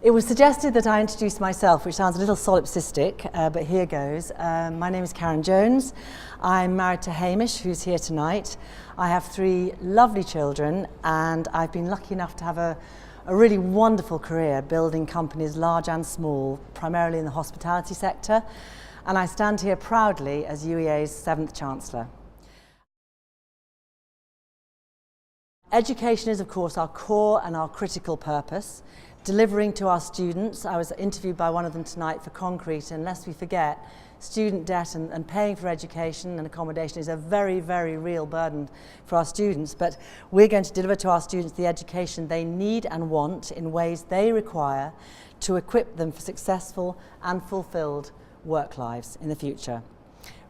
It was suggested that I introduce myself, which sounds a little solipsistic, but here goes. My name is Karen Jones. I'm married to Hamish, who's here tonight. I have 3 lovely children, and I've been lucky enough to have a really wonderful career building companies large and small, primarily in the hospitality sector. And I stand here proudly as UEA's 7th Chancellor. Education is, of course, our core and our critical purpose. Delivering to our students. I was interviewed by one of them tonight for concrete, and lest we forget, student debt and paying for education and accommodation is a very, very real burden for our students, but we're going to deliver to our students the education they need and want in ways they require to equip them for successful and fulfilled work lives in the future.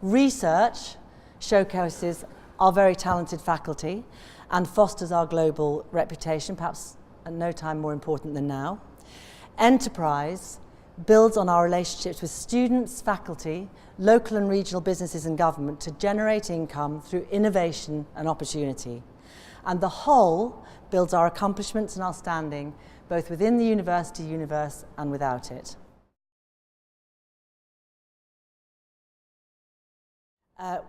Research showcases our very talented faculty and fosters our global reputation, perhaps at no time more important than now. Enterprise builds on our relationships with students, faculty, local and regional businesses and government to generate income through innovation and opportunity. And the whole builds our accomplishments and our standing both within the university universe and without it.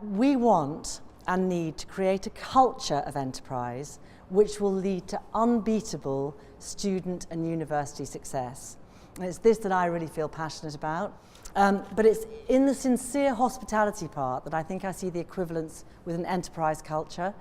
We want and need to create a culture of enterprise which will lead to unbeatable student and university success. And it's this that I really feel passionate about. But it's in the sincere hospitality part that I think I see the equivalence with an enterprise culture,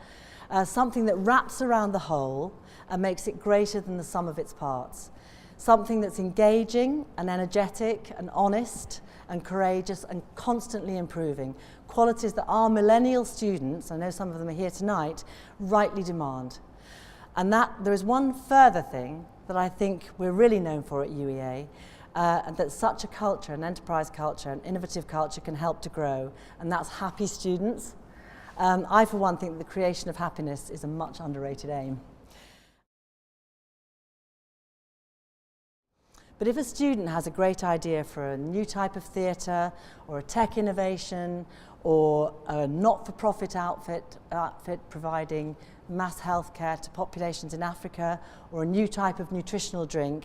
something that wraps around the whole and makes it greater than the sum of its parts. Something that's engaging and energetic and honest and courageous and constantly improving. Qualities that our millennial students, I know some of them are here tonight, rightly demand. And that there is one further thing that I think we're really known for at UEA, and that such a culture, an enterprise culture, an innovative culture can help to grow, and that's happy students. I, for one, think that the creation of happiness is a much underrated aim. But if a student has a great idea for a new type of theatre, or a tech innovation, or a not-for-profit outfit providing mass healthcare to populations in Africa, or a new type of nutritional drink,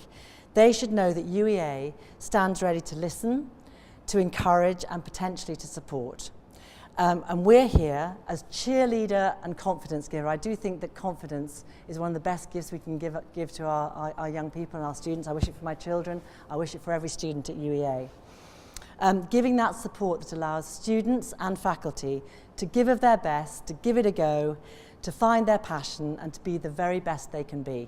they should know that UEA stands ready to listen, to encourage, and potentially to support. And we're here as cheerleader and confidence giver. I do think that confidence is one of the best gifts we can give to our young people and our students. I wish it for my children. I wish it for every student at UEA. Giving that support that allows students and faculty to give of their best, to give it a go, to find their passion and to be the very best they can be.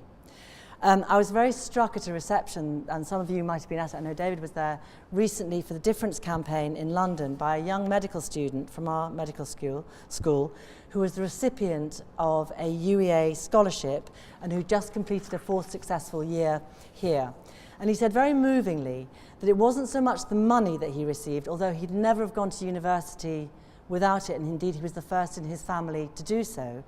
I was very struck at a reception, and some of you might have been at it, I know David was there recently for the Difference campaign in London, by a young medical student from our medical school who was the recipient of a UEA scholarship and who just completed a 4th successful year here. And he said very movingly that it wasn't so much the money that he received, although he'd never have gone to university without it, and indeed he was the first in his family to do so,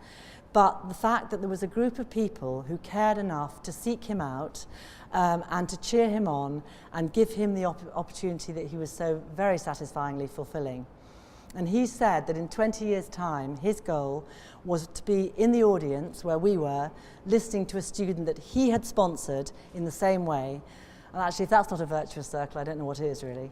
but the fact that there was a group of people who cared enough to seek him out and to cheer him on and give him the opportunity that he was so very satisfyingly fulfilling. And he said that in 20 years' time, his goal was to be in the audience where we were, listening to a student that he had sponsored in the same way. And actually, if that's not a virtuous circle, I don't know what is, really.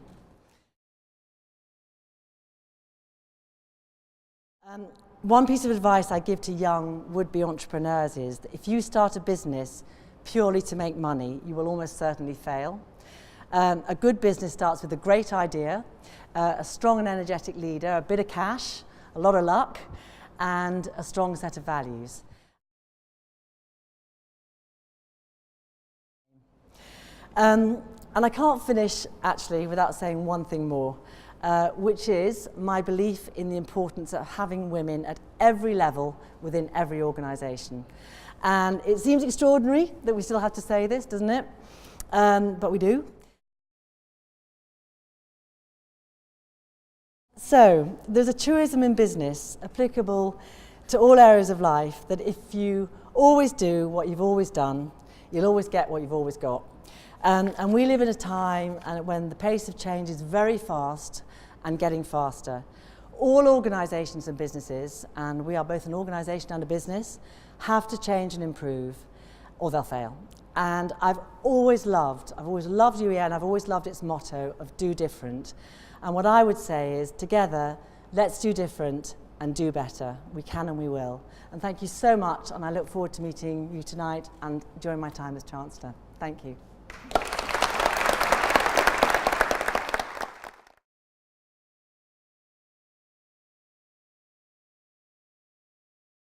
One piece of advice I give to young would-be entrepreneurs is that if you start a business purely to make money, you will almost certainly fail. A good business starts with a great idea, a strong and energetic leader, a bit of cash, a lot of luck, and a strong set of values. And I can't finish, actually, without saying one thing more. Which is my belief in the importance of having women at every level within every organisation. And it seems extraordinary that we still have to say this, doesn't it? But we do. So, there's a truism in business applicable to all areas of life that if you always do what you've always done, you'll always get what you've always got. And we live in a time when the pace of change is very fast and getting faster. All organisations and businesses, and we are both an organisation and a business, have to change and improve, or they'll fail. And I've always loved UEA, and I've always loved its motto of do different. And what I would say is, together, let's do different and do better. We can and we will. And thank you so much, and I look forward to meeting you tonight and during my time as Chancellor. Thank you.